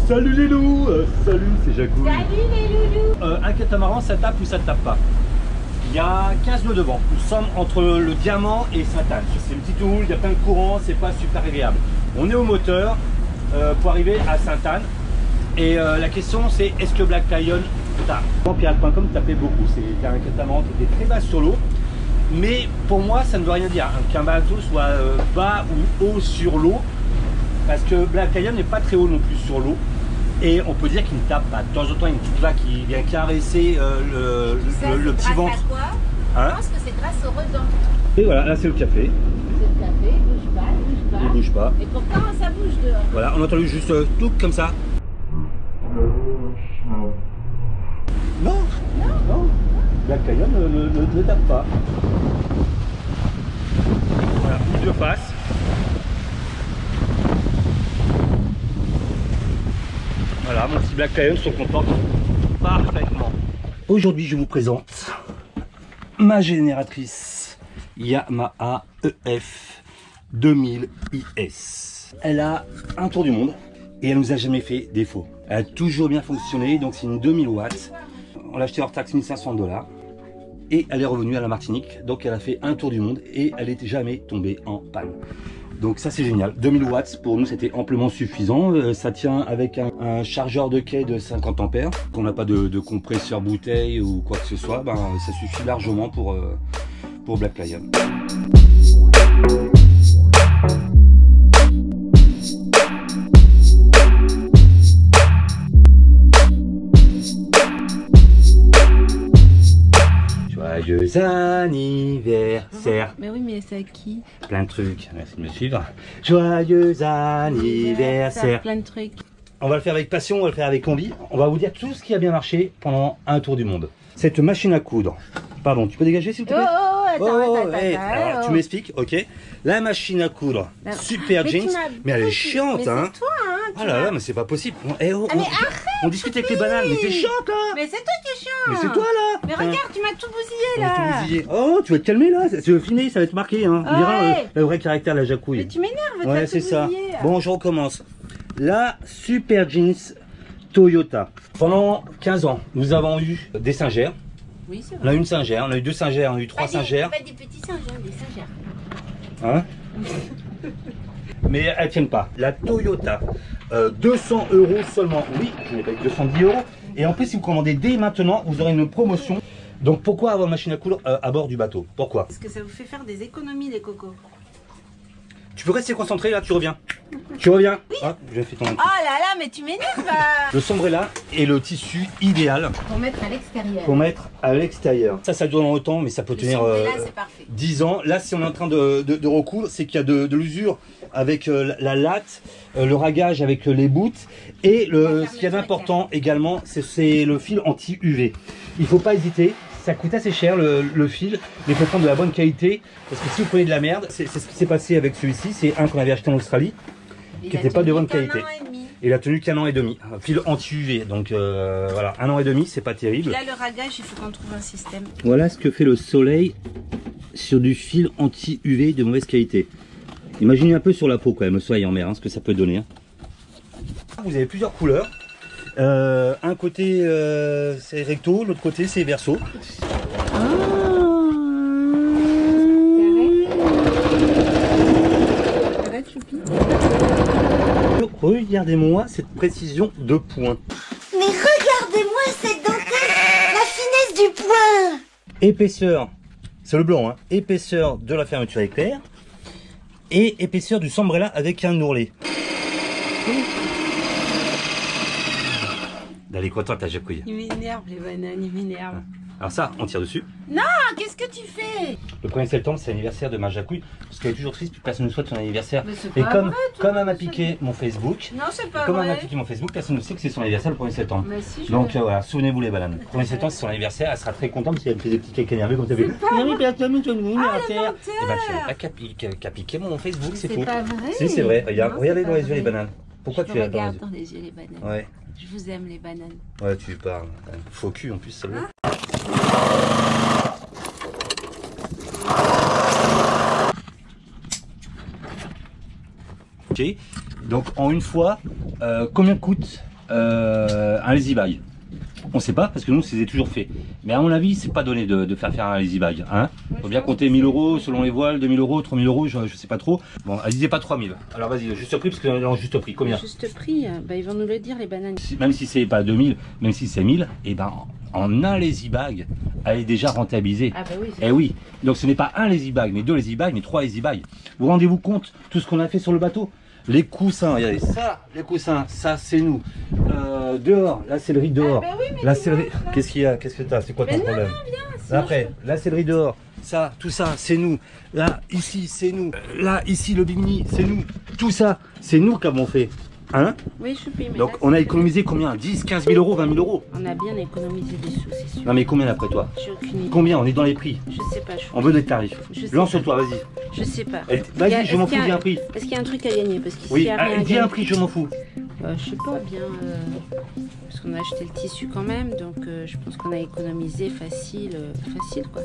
Salut les loups, salut, c'est Jacouille. Salut les loulous. Un catamaran, ça tape ou ça tape pas? Il y a 15 nœuds de vent. Nous sommes entre le Diamant et Sainte-Anne. C'est une petite houle, il y a plein de courant, c'est pas super agréable. On est au moteur pour arriver à Sainte-Anne. Et la question c'est, est-ce que Black Lion tape? Pierre Alpin.com tapait beaucoup, c'est un catamaran qui était très bas sur l'eau. Mais pour moi, ça ne veut rien dire qu'un bateau soit bas ou haut sur l'eau. Parce que Black Lion n'est pas très haut non plus sur l'eau. Et on peut dire qu'il ne tape pas. De temps en temps, une petite vague qui vient caresser le petit ventre. Grâce à quoi? Hein? Je pense que c'est grâce au redent. Et voilà, là c'est le café. C'est le café, bouge pas, bouge pas. Il bouge pas. Et pourtant ça bouge dehors. Voilà, on a entendu juste tout comme ça. Non, non. Black Lion ne tape pas. Voilà, bouge de face. Voilà, mon petit Black Lion se comporte parfaitement. Aujourd'hui, je vous présente ma génératrice Yamaha EF 2000 IS. Elle a un tour du monde et elle nous a jamais fait défaut. Elle a toujours bien fonctionné, donc c'est une 2000 watts. On l'a acheté hors taxe 1500 $. Et elle est revenue à la Martinique, donc elle a fait un tour du monde et elle n'est jamais tombée en panne. Donc ça c'est génial, 2000 watts pour nous c'était amplement suffisant, ça tient avec un chargeur de quai de 50 ampères, qu'on n'a pas de compresseur bouteille ou quoi que ce soit, ben, ça suffit largement pour Black Lion. Joyeux anniversaire. Mais oui, mais c'est à qui? Plein de trucs, merci de me suivre. Joyeux anniversaire. Plein de trucs. On va le faire avec passion, on va le faire avec envie. On va vous dire tout ce qui a bien marché pendant un tour du monde. Cette machine à coudre. Pardon, tu peux dégager s'il te plaît? Alors, tu m'expliques, ok. La machine à coudre, super mais jeans, mais elle est chiante, mais hein. c'est toi, hein. Ah là là, mais c'est pas possible. mais arrête, on discute avec les bananes, mais t'es chiante là. Mais c'est toi qui es chiant. Mais c'est toi là. Mais regarde, tu m'as tout bousillé là. Tout bousillé. Oh, tu vas te calmer là, tu veux filmer, ça va être marqué, hein. On dira Ouais. le vrai caractère de la Jacouille. Mais tu m'énerves, Ouais, c'est ça. Bon, je recommence. La super jeans Toyota. Pendant 15 ans, nous avons eu des singères. Oui, c'est vrai. On a eu une singère, on a eu deux singères, on a eu trois singères. Pas des petits singères, des singères. Hein? Mais elles tiennent pas. La Toyota, 200 € seulement. Oui, je n'ai pas eu 210 €. Et en plus, si vous commandez dès maintenant, vous aurez une promotion. Donc pourquoi avoir une machine à coudre à bord du bateau? Pourquoi? Parce que ça vous fait faire des économies, les cocos. Tu peux rester concentré là, tu reviens. Tu reviens. Oui. Ah, je fais ton... Oh là là, mais tu m'énerves. Le sombrella est le tissu idéal Pour mettre à l'extérieur. pour mettre à l'extérieur. Ça dure dans le temps, mais ça peut tenir Là, c'est parfait. 10 ans. Là, si on est en train de recoudre, c'est qu'il y a de l'usure avec la latte, le ragage avec les bouts. Et ce qu'il y a d'important également, c'est le fil anti-UV. Il ne faut pas hésiter. Ça coûte assez cher le fil, mais il faut prendre de la bonne qualité. Parce que si vous prenez de la merde, c'est ce qui s'est passé avec celui-ci. C'est un qu'on avait acheté en Australie, qui n'était pas de bonne qualité. Il a tenu qu'un an et demi. Fil anti-UV. Donc voilà, un an et demi, c'est pas terrible. Là, le ragage, il faut qu'on trouve un système. Voilà ce que fait le soleil sur du fil anti-UV de mauvaise qualité. Imaginez un peu sur la peau quand même, le soleil en mer, hein, ce que ça peut donner. Hein. Vous avez plusieurs couleurs. Un côté c'est recto, l'autre côté c'est verso. Arrête, choupi. Regardez-moi cette précision de point. Mais regardez-moi cette dentelle, la finesse du point. Épaisseur, c'est le blanc, hein. Épaisseur de la fermeture éclair et épaisseur du sombrella avec un ourlet. D'aller contente à Jacouille. Il m'énerve, les bananes, il m'énerve. Alors ça, on tire dessus. Non, qu'est-ce que tu fais? Le 1er septembre, c'est l'anniversaire de ma Jacouille, parce qu'elle est toujours triste, puis personne ne souhaite son anniversaire. Mais c'est Et pas comme, vrai, toi, comme elle m'a piqué mon Facebook, Non, c'est pas comme elle m'a vrai. piqué mon Facebook, personne ne sait que c'est son anniversaire le 1er septembre. Mais si, je Donc voilà, souvenez-vous les bananes. Le 1er septembre, c'est son anniversaire, elle sera très contente parce qu'elle me fait des petits cakes énervés comme ça. C'est pas vrai. Personne ne son anniversaire. Ah, Et ben, je savais pas qu'à piqué mon Facebook, c'est C'est tout. pas vrai. Si, c'est vrai. Regarde, Non, regardez c'est dans pas les yeux les vrai. bananes. Pourquoi Je tu as dans les regarde yeux? dans les yeux les bananes. Ouais, Je vous aime les bananes. ouais, tu parles. Faux cul en plus, ça veut. Ok, donc en une fois, combien coûte un lazy bag. On sait pas parce que nous c'est toujours fait. Mais à mon avis c'est pas donné de faire un lazy bag. Hein, faut bien compter 1000 € selon les voiles, 2000 €, 3000 €, je sais pas trop. Bon, elle disait pas 3000. Alors vas-y, le juste prix parce que en juste prix, combien? Le juste prix, bah, ils vont nous le dire les bananes. Même si c'est pas 2000, même si c'est 1000, et ben en un lazy bag, elle est déjà rentabilisée. Ah bah oui. Eh oui, donc ce n'est pas un lazy bag, mais 2 lazy bags, mais 3 lazy bags. Vous rendez-vous compte tout ce qu'on a fait sur le bateau? Les coussins, regardez ça, les coussins, ça c'est nous. Dehors, la sellerie dehors. Ah bah oui, mais la tu sellerie, vois, qu'est-ce qu'il y a? Qu'est-ce que t'as? C'est quoi ton Ben non, problème? Après, la sellerie dehors, ça, tout ça, c'est nous. Là, ici, c'est nous. Là, ici, le bimini, c'est nous. Tout ça, c'est nous qui avons fait. Hein? Oui, je suis mais Donc, là, on a économisé combien? 10, 15 000 €, 20 000 €. on a bien économisé des sous, c'est sûr. Non, mais combien d'après toi? J'ai aucune idée. Combien? On est dans les prix. Je sais pas. On veut des tarifs. Je sais Lance-toi, vas-y. Je sais pas. Vas-y, je m'en fous, dis un prix. Est-ce qu'il y a un truc à gagner? Parce qu'ici, il Oui, n'y a rien à dis gagner. un prix, je m'en fous. Je sais pas bien. Parce qu'on a acheté le tissu quand même, donc je pense qu'on a économisé facile quoi.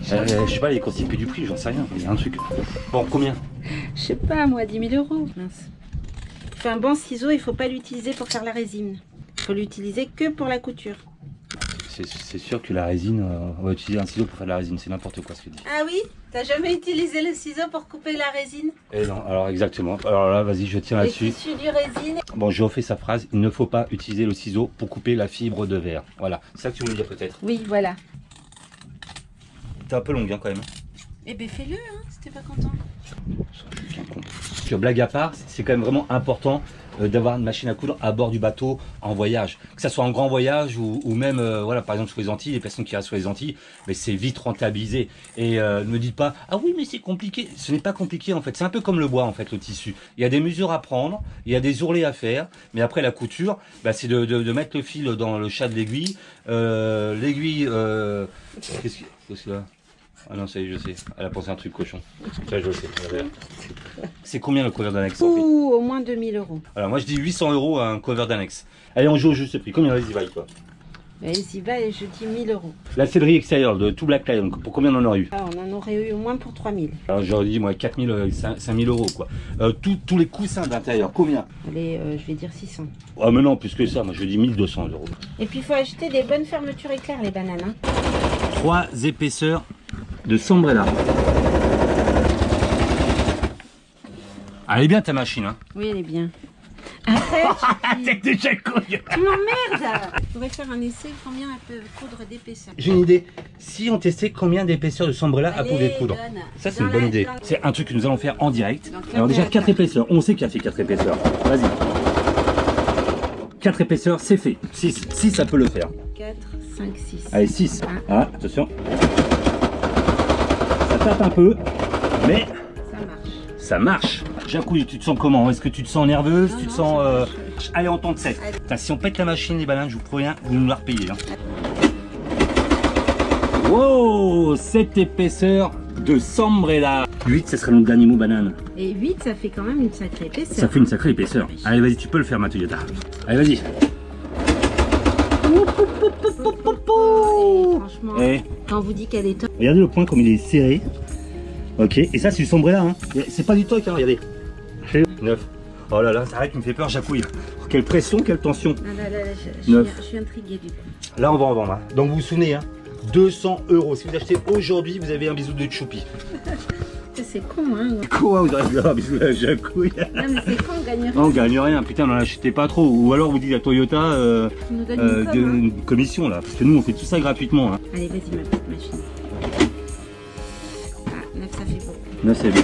Je sais pas, les constitués du prix, j'en sais rien. Il y a un truc. Bon, combien? Je sais pas, moi, 10 000 €. Mince. Enfin, un bon ciseau, il faut pas l'utiliser pour faire la résine. Il faut l'utiliser que pour la couture. C'est sûr que la résine, on va utiliser un ciseau pour faire de la résine, c'est n'importe quoi ce que dit. Ah oui? T'as jamais utilisé le ciseau pour couper la résine? Eh non, alors exactement. Alors là, vas-y, je tiens Le là-dessus. tissu du résine. Bon, je refais sa phrase. Il ne faut pas utiliser le ciseau pour couper la fibre de verre. Voilà, c'est ça que tu voulais dire peut-être. Oui, voilà. T'es un peu longue hein, quand même. Eh ben fais-le, hein, si t'es pas content. Sur blague à part, c'est quand même vraiment important d'avoir une machine à coudre à bord du bateau en voyage. Que ça soit en grand voyage ou même, voilà, par exemple sur les Antilles, les personnes qui restent sur les Antilles, mais c'est vite rentabilisé. Et ne me dites pas, ah oui, mais c'est compliqué. Ce n'est pas compliqué en fait. C'est un peu comme le bois en fait, le tissu. Il y a des mesures à prendre, il y a des ourlets à faire, mais après la couture, bah, c'est de mettre le fil dans le chat de l'aiguille. L'aiguille, qu'est-ce que là? Ah non, ça y est, je sais. Elle a pensé un truc cochon. Ça, je le sais. C'est combien le cover d'annexe en fait? Ouh, au moins 2000 €. Alors moi je dis 800 € à un cover d'annexe. Allez, on joue au juste prix. Combien vas-y vaille toi? Vas-y, va, je dis 1000 €. La sellerie extérieure de tout Black Lion, pour combien on en aurait eu? Ah, on en aurait eu au moins pour 3000. Alors j'aurais dit moi 4000, 5000 € quoi. Tous les coussins d'intérieur, combien? Allez, je vais dire 600. Ah mais non, plus que ça, moi je dis 1200 €. Et puis il faut acheter des bonnes fermetures éclairs, les bananes. Hein. 3 épaisseurs de Sombrella. Elle est bien ta machine hein? Oui, elle est bien. Après, Tête de chacouille. tu m'emmerdes. On va faire un essai, combien elle peut coudre d'épaisseur. J'ai une idée. Si on testait combien d'épaisseur de Sombrella elle Allez, pouvait coudre. donne. Ça c'est Dans une bonne la- idée. dans- C'est un truc que nous allons faire en direct. Donc, Alors déjà là, 4 épaisseurs. On sait qu'il a fait 4 épaisseurs. Vas-y. 4 épaisseurs, c'est fait. 6. 6 ça peut le faire. 4, 5, 6. Allez 6. Ah, attention. Ça tape un peu, mais Ça marche. ça marche. Jacouille, tu te sens comment? Est-ce que tu te sens nerveuse? Non, Tu te non, sens... ça marche. Allez, on tente 7. Allez. Putain, si on pète la machine, les bananes, je vous préviens, vous nous la repayez. Hein. Wow, 7 épaisseurs de Sombrella. 8, ce serait notre dernier mot banane. Et 8, ça fait quand même une sacrée épaisseur. Ça fait une sacrée épaisseur. Allez, vas-y, tu peux le faire, ma Toyota. Allez, vas-y. Franchement, Eh, quand on vous dit qu'elle est top, regardez le point comme il est serré. Ok, et ça, c'est du Sombrella. Hein. C'est pas du toc, hein, regardez. 9. Oh là là, arrête, tu me fais peur, Jacouille. Quelle pression, quelle tension. je suis intriguée du coup. Là, on va en vendre. Hein. Donc, vous vous souvenez, hein, 200 €. Si vous achetez aujourd'hui, vous avez un bisou de Choupi. C'est con, hein. Quoi, vous avez un bisou de Jacouille? Non, mais c'est con, on gagne rien. On gagne rien, putain, n'en achetez pas trop. Ou alors, vous dites à Toyota Tu nous donnes une com, hein. une commission, là. Parce que nous, on fait tout ça gratuitement. Hein. Allez, vas-y, ma petite machine. Ah, 9, ça fait beaucoup. 9, c'est bien.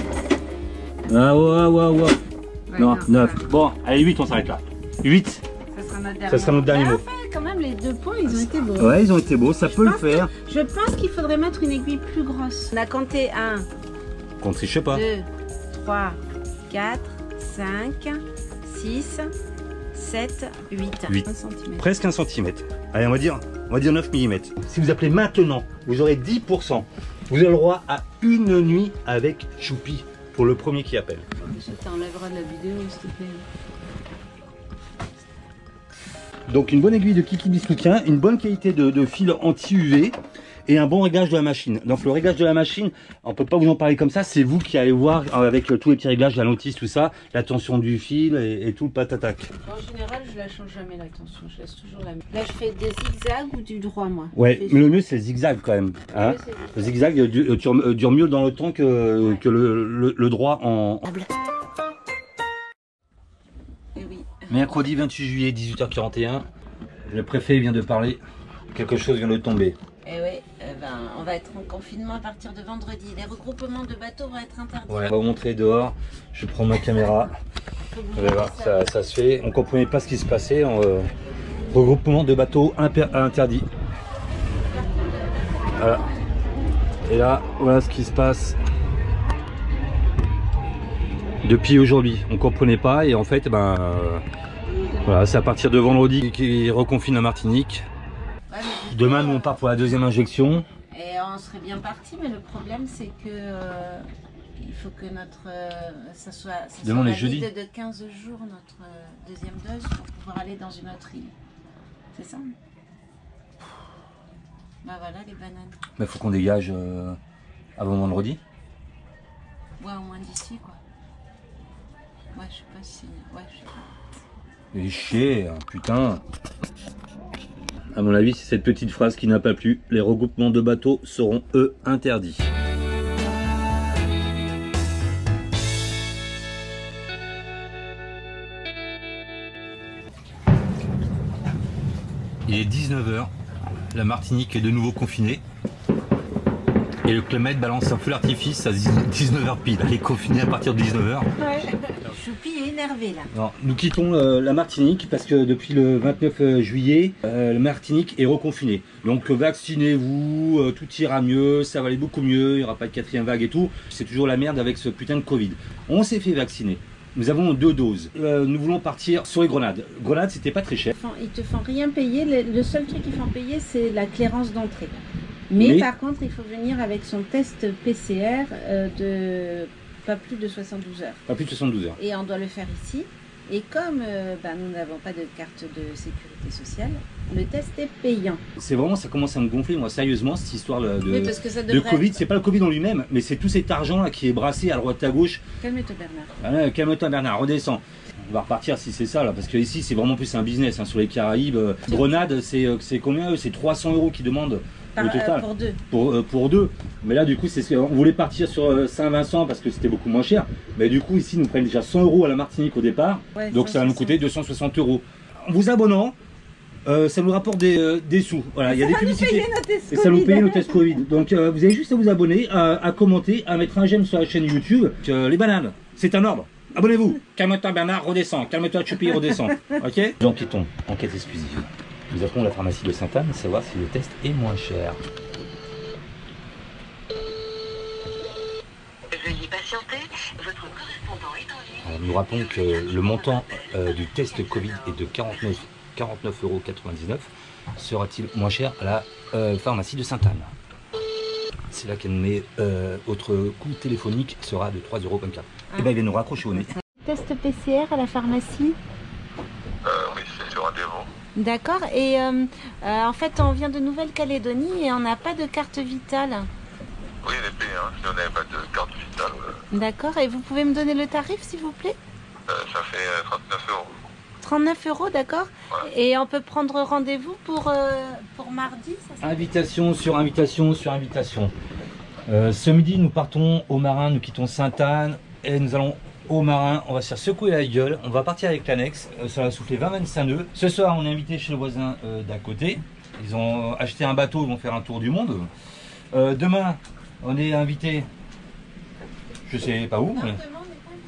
Ah, ouais. Ouais, Non, 9. Bon, allez, 8, on s'arrête là. 8, Ça sera notre dernier. ça sera notre dernier Mais mot. enfin, quand même, les 2 points, ils ont été beaux. Ouais, ils ont été beaux, ça peut le pense que- faire. Je pense qu'il faudrait mettre une aiguille plus grosse. On a compté 1, Qu'on ne triche pas. 2, 3, 4, 5, 6, 7, 8. 8. 1 cm. Presque 1 cm. Allez, on va dire 9 mm. Si vous appelez maintenant, vous aurez 10%. Vous avez le droit à une nuit avec Choupi pour le premier qui appelle. Ça t'enlèvera de la vidéo, s'il te plaît. Donc une bonne aiguille de Kiki Biscoutien, une bonne qualité de fil anti-UV et un bon réglage de la machine. Donc le réglage de la machine, on peut pas vous en parler comme ça, c'est vous qui allez voir avec tous les petits réglages, la notice, tout ça, la tension du fil et tout le patatac. En général, je la change jamais la tension, je laisse toujours la même. Là, je fais des zigzags ou du droit, moi. Ouais, mais le mieux c'est le zigzag quand même. Hein, le zigzag dure mieux dans le temps que le droit en... Et oui. Mercredi 28 juillet, 18h41. Le préfet vient de parler. Quelque chose vient de tomber. Et oui, on va être en confinement à partir de vendredi. Les regroupements de bateaux vont être interdits. Ouais, on va vous montrer dehors. Je prends ma caméra. Vous allez voir, ça se fait. On ne comprenait pas ce qui se passait. Regroupement de bateaux interdit. Voilà. Et là, voilà ce qui se passe. Depuis aujourd'hui, on ne comprenait pas. Et en fait, voilà, c'est à partir de vendredi qu'ils reconfinent la Martinique. Ouais, demain, nous on part pour la deuxième injection. Et on serait bien parti, mais le problème c'est que il faut que ça soit valide de 15 jours notre deuxième dose pour pouvoir aller dans une autre île. C'est ça? Bah voilà les bananes. Mais faut qu'on dégage avant vendredi. Ouais, au moins d'ici quoi. Ouais, je sais pas si. Ouais, je sais pas. Et chier, putain. À mon avis, c'est cette petite phrase qui n'a pas plu. Les regroupements de bateaux seront, eux, interdits. Il est 19 h. La Martinique est de nouveau confinée. Et le Clément balance un feu d'artifice à 19 h pile. Elle est confinée à partir de 19 h. Ouais. Choupi est énervé là. Alors, nous quittons la Martinique parce que depuis le 29 juillet, la Martinique est reconfinée. Donc vaccinez-vous, tout ira mieux, ça va aller beaucoup mieux, il n'y aura pas de quatrième vague et tout. C'est toujours la merde avec ce putain de Covid. On s'est fait vacciner. Nous avons 2 doses. Nous voulons partir sur les Grenades. Grenades, c'était pas très cher. Ils te font rien payer. Le seul truc qu'ils font payer, c'est la clairance d'entrée. Mais par contre, il faut venir avec son test PCR de pas plus de 72 heures. Pas plus de 72 heures. Et on doit le faire ici. Et comme nous n'avons pas de carte de sécurité sociale, le test est payant. C'est vraiment, ça commence à me gonfler, moi, sérieusement, cette histoire de Covid. C'est pas le Covid en lui-même, mais c'est tout cet argent là qui est brassé à droite à gauche. Calme-toi Bernard. Voilà, calme-toi Bernard, redescends. On va repartir si c'est ça là, parce que ici c'est vraiment plus un business hein, sur les Caraïbes. Grenade, c'est combien? C'est 300 € qu'ils demandent. Au total, pour deux. Pour deux. Mais là, du coup, on voulait partir sur Saint-Vincent parce que c'était beaucoup moins cher. Mais du coup, ici, ils nous prennent déjà 100 € à la Martinique au départ. Ouais, donc, ça va nous coûter 260 €. En vous abonnant, ça nous rapporte des sous. Voilà, il y a des publicités. Et ça nous paye nos tests Covid. Donc, vous avez juste à vous abonner, à commenter, à mettre un j'aime sur la chaîne YouTube. Les bananes, c'est un ordre. Abonnez-vous. Calme-toi Bernard, redescends. Calme-toi Choupi, redescends. Ok. Donc, qui tombe. Enquête exclusive. Nous appelons la pharmacie de Sainte-Anne, savoir si le test est moins cher. Veuillez patienter, votre correspondant est en ligne. Alors, nous rappelons que le montant du test Covid est de 49,99 €. Sera-t-il moins cher à la pharmacie de Sainte-Anne? C'est là qu'elle met votre coût téléphonique sera de 3,24 €. Et bien, il vient nous raccrocher au nez. Test PCR à la pharmacie? Oui, c'est sur rendez-vous. D'accord, et en fait on vient de Nouvelle-Calédonie et on n'a pas de carte vitale. Oui, elle est payée, hein, si on n'avait pas de carte vitale. D'accord, et vous pouvez me donner le tarif s'il vous plaît? Ça fait 39 €. 39 €, d'accord. Ouais. Et on peut prendre rendez-vous pour mardi ça Invitation sur invitation sur invitation. Ce midi nous partons au Marin, nous quittons Sainte-Anne et nous allons au Marin, on va se faire secouer la gueule, on va partir avec l'annexe, ça va souffler 20-25 nœuds. Ce soir on est invité chez le voisin d'à côté, ils ont acheté un bateau, ils vont faire un tour du monde. Demain on est invité, je sais pas où. Non, mais...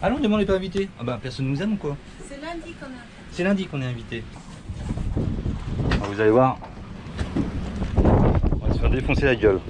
Ah non, demain on n'est pas invité. Ah bah personne nous aime ou quoi? C'est lundi qu'on est. C'est lundi qu'on est invité. Alors, vous allez voir, on va se faire défoncer la gueule.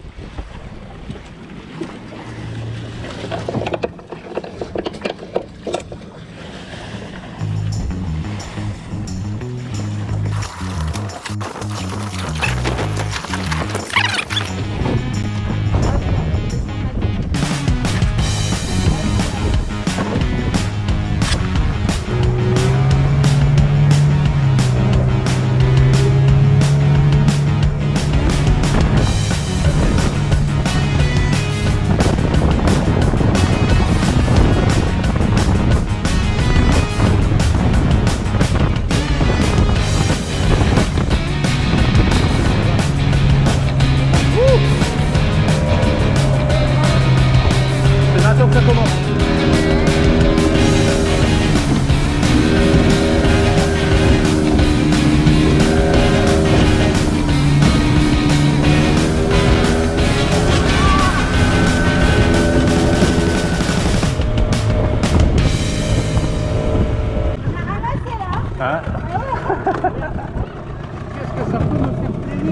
que ça peut me faire plaisir?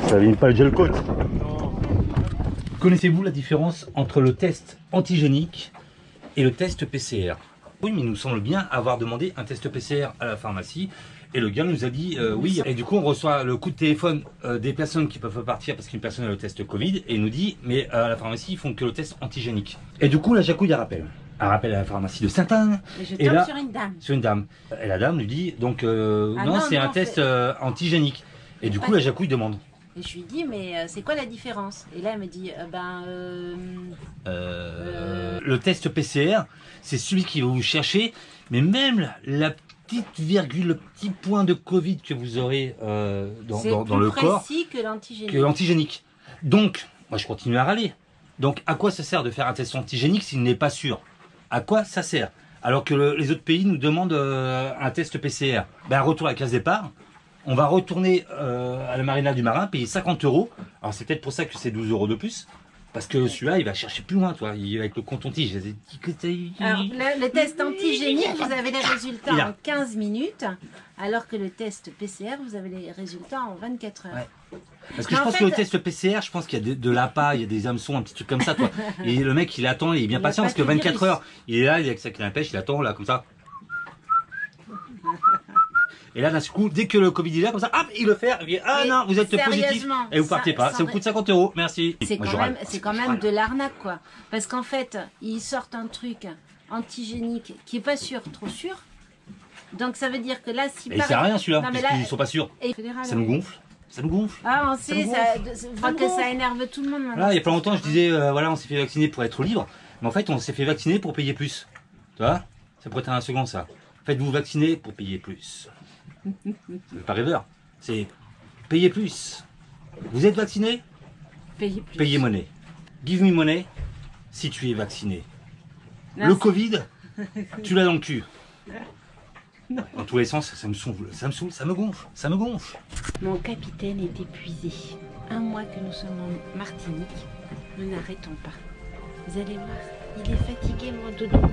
Ça vient pas le gel coat. Connaissez-vous la différence entre le test antigénique et le test PCR? Oui, mais il nous semble bien avoir demandé un test PCR à la pharmacie et le gars nous a dit oui. Et du coup, on reçoit le coup de téléphone des personnes qui peuvent partir parce qu'une personne a le test Covid et il nous dit mais à la pharmacie, ils font que le test antigénique. Et du coup, la Jacouille, elle rappelle. Elle rappelle à la pharmacie de Sainte-Anne. Et là, sur une dame. Sur une dame. Et la dame lui dit donc non, c'est un test antigénique. Et du coup, la Jacouille demande. Et je lui dis, mais c'est quoi la différence? Et là, elle me dit, le test PCR, c'est celui qui va vous chercher, mais même la petite virgule, le petit point de Covid que vous aurez dans le corps, c'est plus précis que l'antigénique. Donc, moi je continue à râler. Donc, à quoi ça sert de faire un test antigénique s'il n'est pas sûr? À quoi ça sert? Alors que les autres pays nous demandent un test PCR. Ben, retour à la case départ. On va retourner à la marina du Marin, payer 50 €. Alors c'est peut-être pour ça que c'est 12 € de plus. Parce que celui-là, il va chercher plus loin, toi. Il va avec le coton-tige. Alors, le test antigénique, vous avez les résultats en 15 minutes, alors que le test PCR, vous avez les résultats en 24 heures. Ouais. Parce que je pense que le test PCR, je pense qu'il y a de l'appât, il y a des hameçons, un petit truc comme ça, toi. Et le mec, il attend, il est bien patient, parce que 24 heures, il est là, il est avec sa canne à pêche, il attend, là, comme ça. Et là, d'un coup, dès que le Covid est là, comme ça, hop, il le fait, il dit, ah non, vous êtes positif, et vous partez pas. Ça vous coûte 50 €, merci. C'est quand même de l'arnaque, quoi. Parce qu'en fait, ils sortent un truc antigénique qui est pas sûr, trop sûr. Donc ça veut dire que là, si. Et il sert à rien celui-là, parce qu'ils sont pas sûrs. Ça nous gonfle. Ça nous gonfle. Ah, on sait, je crois que ça énerve tout le monde maintenant. Là, il y a pas longtemps, je disais, voilà, on s'est fait vacciner pour être libre. Mais en fait, on s'est fait vacciner pour payer plus. Tu vois? Ça pourrait être un second, ça. Faites-vous vacciner pour payer plus. C'est pas rêveur. C'est payer plus. Vous êtes vacciné? Payez plus. Payez monnaie. Give me money si tu es vacciné. Non, le Covid, tu l'as dans le cul. Dans tous les sens, ça me saoule, ça me gonfle, ça me gonfle. Mon capitaine est épuisé. Un mois que nous sommes en Martinique, nous n'arrêtons pas. Vous allez voir, il est fatigué, mon doudou.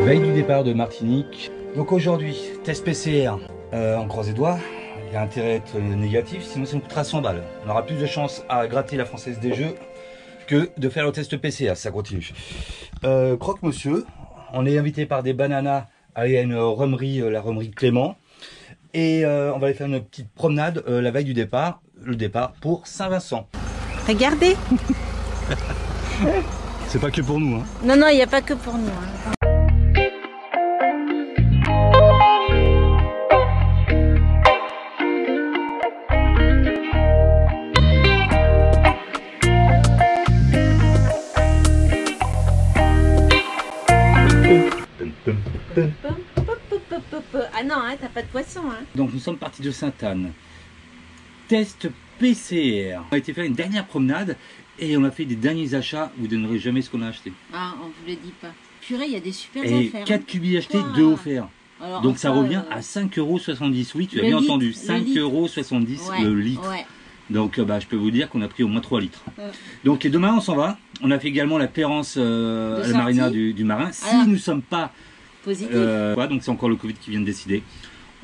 Veille du départ de Martinique. Donc aujourd'hui, test PCR, on croise les doigts. Il y a intérêt à être négatif, sinon ça nous coûtera 100 balles. On aura plus de chance à gratter la Française des Jeux que de faire le test PCR, ça continue. Croque-monsieur, on est invité par des bananas à aller à une romerie, la romerie Clément. Et on va aller faire une petite promenade la veille du départ, le départ pour Saint-Vincent. Regardez. C'est pas que pour nous, hein. Non, non, il n'y a pas que pour nous. Hein. Ah non, hein, t'as pas de poisson. Hein. Donc nous sommes partis de Sainte-Anne. Test PCR. On a été faire une dernière promenade et on a fait des derniers achats. Vous ne donnerez jamais ce qu'on a acheté. Ah, on vous le dit pas. Purée, il y a des super et affaires. 4 cubis achetés, 2 offerts. Alors, donc ça revient à 5,70 €. Oui, tu as bien entendu. 5,70 € le litre. Ouais. Donc je peux vous dire qu'on a pris au moins 3 litres. Donc et demain on s'en va. On a fait également la Pérence à la marina du Marin. Si nous ne sommes pas positifs, donc c'est encore le Covid qui vient de décider.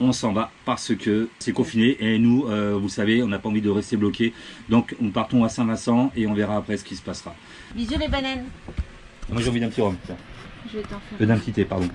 On s'en va parce que c'est confiné et nous, vous savez, on n'a pas envie de rester bloqué. Donc nous partons à Saint-Vincent et on verra après ce qui se passera. Bisous les bananes. Moi j'ai envie d'un petit rhum. Je vais t'en faire. D'un petit thé, pardon.